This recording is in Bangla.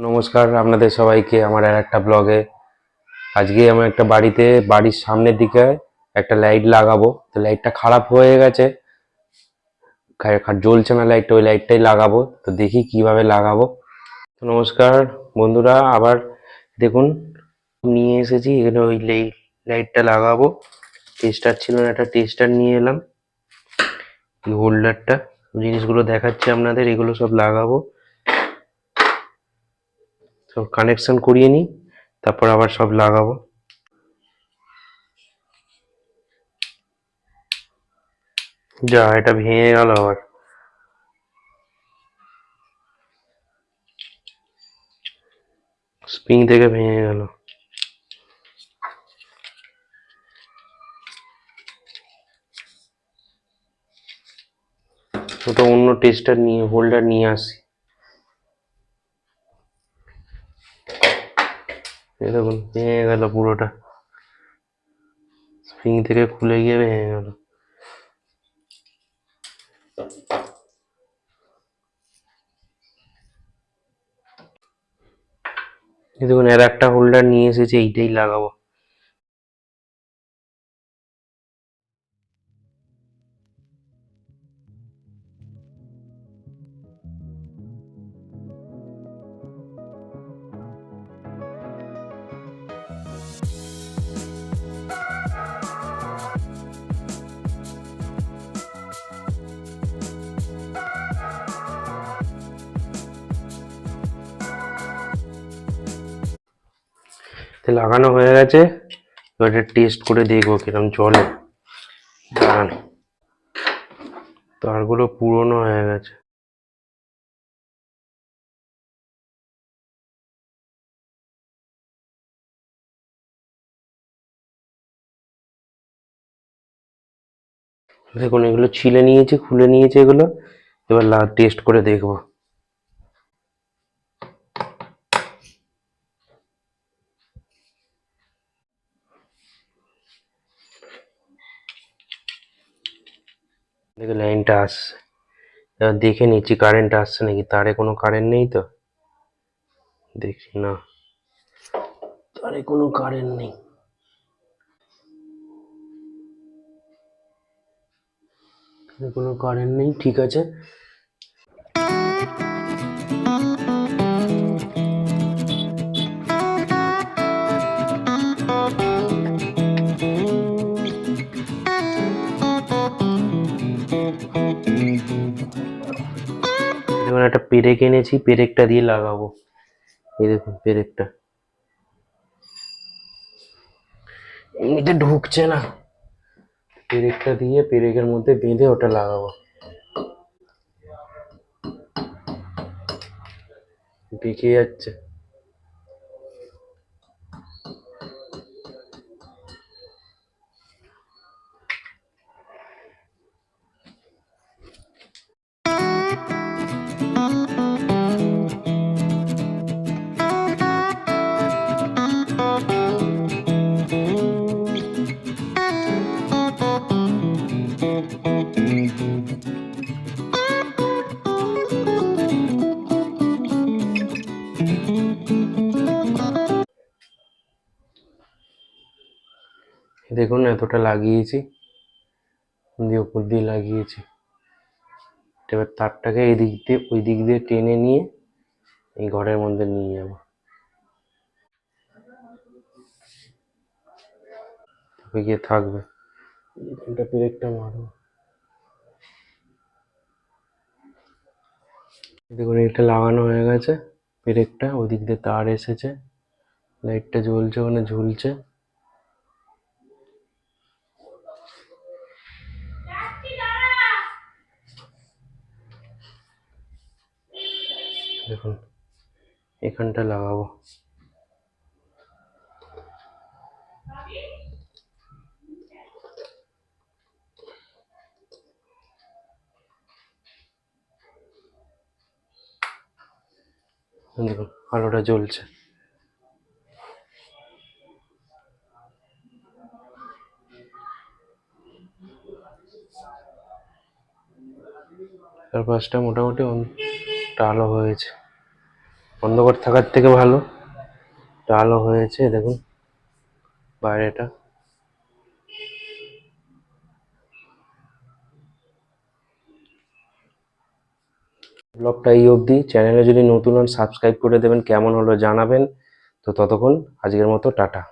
নমস্কার আপনাদের সবাইকে আমার আর একটা ব্লগে। আজকে আমি একটা বাড়ির সামনের দিকে একটা লাইট লাগাবো। তো লাইটটা খারাপ হয়ে গেছে, জ্বলছে না লাইটটা, ওই লাইটটাই লাগাবো। তো দেখি কিভাবে লাগাবো। তো নমস্কার বন্ধুরা, আবার দেখুন নিয়ে এসেছি এখানে ওই লাইটটা লাগাবো। টেস্টার ছিল না, একটা টেস্টার নিয়ে এলাম। এই হোল্ডারটা, জিনিসগুলো দেখাচ্ছি আপনাদের, এগুলো সব লাগাবো, সব কানেকশন করিয়ে নিই, তারপর আবার সব লাগাবো। যা, এটা ভেঙে গেল আবার। স্প্রিং থেকে ভেঙে গেল। ওটা অন্য টেস্টার নিয়ে হোল্ডার নিয়ে আসি। এই দেখুন ভেঙে গেল পুরোটা, স্প্রিং থেকে খুলে গিয়ে ভেঙে গেল। এই দেখুন এর একটা হোল্ডার নিয়ে এসেছি, এইটাই লাগাবো। লাগানো হয়ে গেছে, এবার টেস্ট করে দেখবো কিরম চলে। দাঁড়ান, তারগুলো পুরনো হয়ে গেছে। দেখুন এগুলো ছিলে নিয়েছি, খুলে নিয়েছি এগুলো। এবার টেস্ট করে দেখবো। দেখে লাইনটা আসছে, এবার দেখে নিচ্ছি কারেন্ট আসছে নাকি। তারে কোনো কারেন্ট নেই তো, দেখি না, তারে কোনো কারেন্ট নেই। কোনো কারেন্ট নেই, ঠিক আছে। দেখুন একটা পেরেক এনেছি, পেরেকটা দিয়ে লাগাবো। এই দেখুন পেরেকটা এমনিতে ঢুকছে না, পেরেকটা দিয়ে পেরেকের মধ্যে বেঁধে ওটা লাগাবো। বেঁকে যাচ্ছে। দেখুন এতটা লাগিয়েছি, দিয়ে উপর দিয়ে লাগিয়েছি। এবার তারটাকে এই দিক দিয়ে ওই দিক দিয়ে টেনে নিয়ে এই ঘরের মধ্যে নিয়ে যাবো। তবে গিয়ে থাকবে। এটা পেরেকটা মারবো। দেখুন এটা লাগানো হয়ে গেছে, পেরেকটা ওদিক দিয়ে তার এসেছে, লাইটটা জ্বলছে, ওখানে ঝুলছে। দেখুন এখানটা লাগাবো। দেখুন আলোটা জ্বলছে। চারপাশটা মোটামুটি আলো হয়েছে। অন্ধকার থাকার থেকে ভালো এটা আলো হয়েছে, দেখুন বাইরেটা। ব্লগটা এই অবধি। চ্যানেলে যদি নতুন হন সাবস্ক্রাইব করে দেবেন, কেমন হলো জানাবেন। তো ততক্ষণ আজকের মতো টাটা।